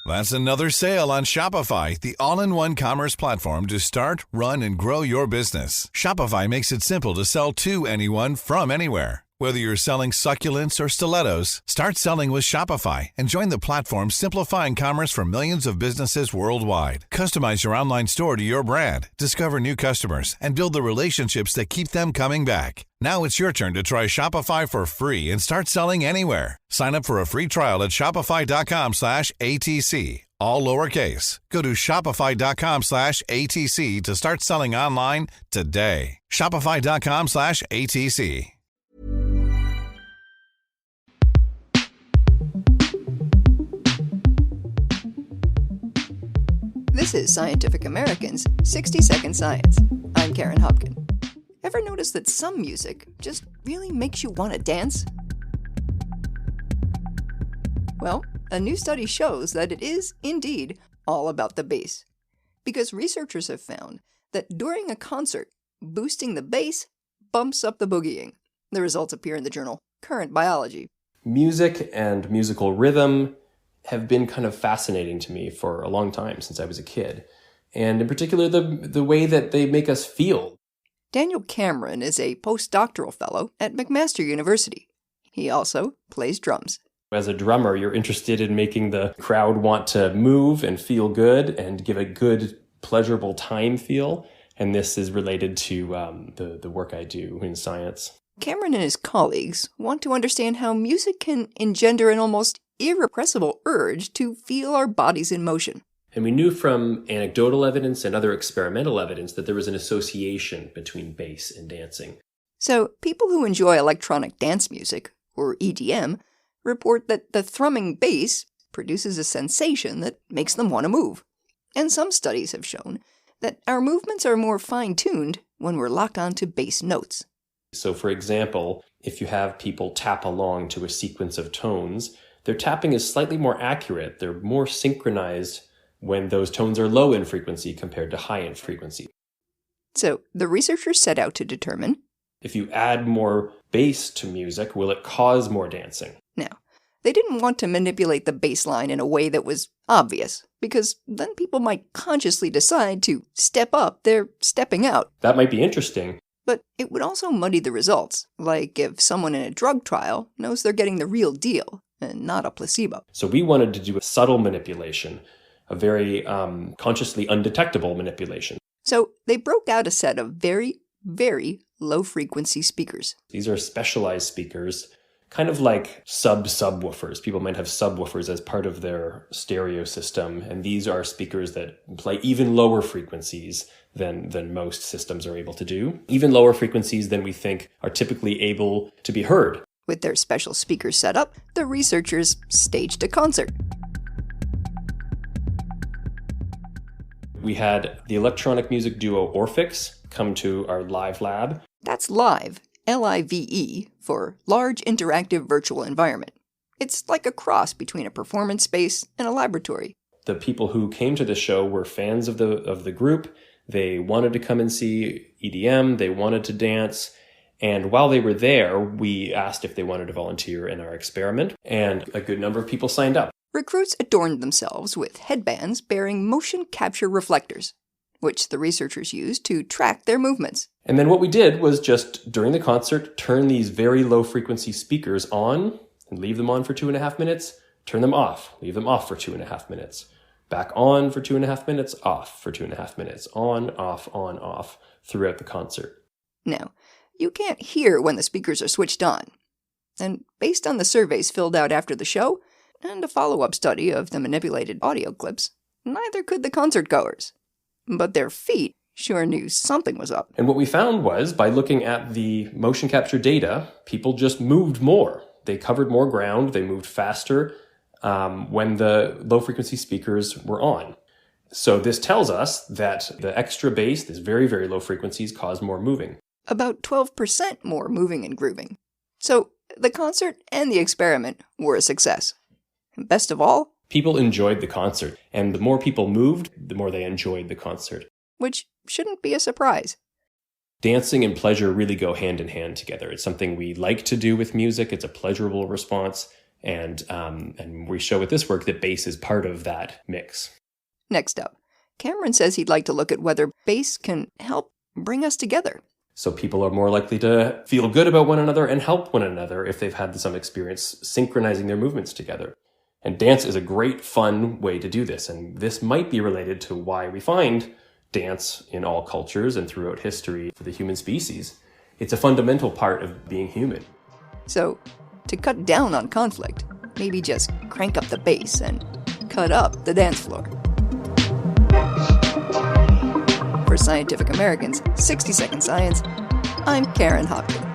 That's another sale on Shopify, the all-in-one commerce platform to start, run, and grow your business. Shopify makes it simple to sell to anyone from anywhere. Whether you're selling succulents or stilettos, start selling with Shopify and join the platform simplifying commerce for millions of businesses worldwide. Customize your online store to your brand, discover new customers, and build the relationships that keep them coming back. Now it's your turn to try Shopify for free and start selling anywhere. Sign up for a free trial at shopify.com/ATC, all lowercase. Go to shopify.com/ATC to start selling online today. Shopify.com/ATC. This is Scientific American's 60-Second Science. I'm Karen Hopkin. Ever notice that some music just really makes you want to dance? Well, a new study shows that it is, indeed, all about the bass. Because researchers have found that during a concert, boosting the bass bumps up the boogieing. The results appear in the journal Current Biology. Music and musical rhythm have been kind of fascinating to me for a long time, since I was a kid. And in particular, the way that they make us feel. Daniel Cameron is a postdoctoral fellow at McMaster University. He also plays drums. As a drummer, you're interested in making the crowd want to move and feel good and give a good, pleasurable time feel. And this is related to the work I do in science. Cameron and his colleagues want to understand how music can engender an almost irrepressible urge to feel our bodies in motion. And we knew from anecdotal evidence and other experimental evidence that there was an association between bass and dancing. So people who enjoy electronic dance music, or EDM, report that the thrumming bass produces a sensation that makes them want to move. And some studies have shown that our movements are more fine-tuned when we're locked onto bass notes. So for example, if you have people tap along to a sequence of tones, their tapping is slightly more accurate. They're more synchronized when those tones are low in frequency compared to high in frequency. So the researchers set out to determine, if you add more bass to music, will it cause more dancing? Now, they didn't want to manipulate the bass line in a way that was obvious, because then people might consciously decide to step up their stepping out. That might be interesting. But it would also muddy the results, like if someone in a drug trial knows they're getting the real deal and not a placebo. So we wanted to do a subtle manipulation, a very consciously undetectable manipulation. So they broke out a set of very, very low-frequency speakers. These are specialized speakers, kind of like subwoofers. People might have subwoofers as part of their stereo system, and these are speakers that play even lower frequencies than most systems are able to do. Even lower frequencies than we think are typically able to be heard. With their special speakers set up, the researchers staged a concert. We had the electronic music duo Orphix come to our live lab. That's live, L-I-V-E, for Large Interactive Virtual Environment. It's like a cross between a performance space and a laboratory. The people who came to the show were fans of the group. They wanted to come and see EDM. They wanted to dance. And while they were there, we asked if they wanted to volunteer in our experiment. And a good number of people signed up. Recruits adorned themselves with headbands bearing motion capture reflectors, which the researchers used to track their movements. And then what we did was just, during the concert, turn these very low-frequency speakers on and leave them on for 2.5 minutes, turn them off, leave them off for 2.5 minutes, back on for 2.5 minutes, off for 2.5 minutes, on, off, throughout the concert. Now, you can't hear when the speakers are switched on. And based on the surveys filled out after the show, and a follow-up study of the manipulated audio clips, neither could the concertgoers. But their feet sure knew something was up. And what we found was, by looking at the motion capture data, people just moved more. They covered more ground, they moved faster when the low-frequency speakers were on. So this tells us that the extra bass, these very, very low frequencies, cause more moving. About 12% more moving and grooving. So the concert and the experiment were a success. And best of all, people enjoyed the concert, and the more people moved, the more they enjoyed the concert. Which shouldn't be a surprise. Dancing and pleasure really go hand in hand together. It's something we like to do with music. It's a pleasurable response, And we show with this work that bass is part of that mix. Next up, Cameron says he'd like to look at whether bass can help bring us together. So people are more likely to feel good about one another and help one another if they've had some experience synchronizing their movements together. And dance is a great, fun way to do this. And this might be related to why we find dance in all cultures and throughout history for the human species. It's a fundamental part of being human. So, to cut down on conflict, maybe just crank up the bass and cut up the dance floor. For Scientific American's 60 Second Science, I'm Karen Hopkins.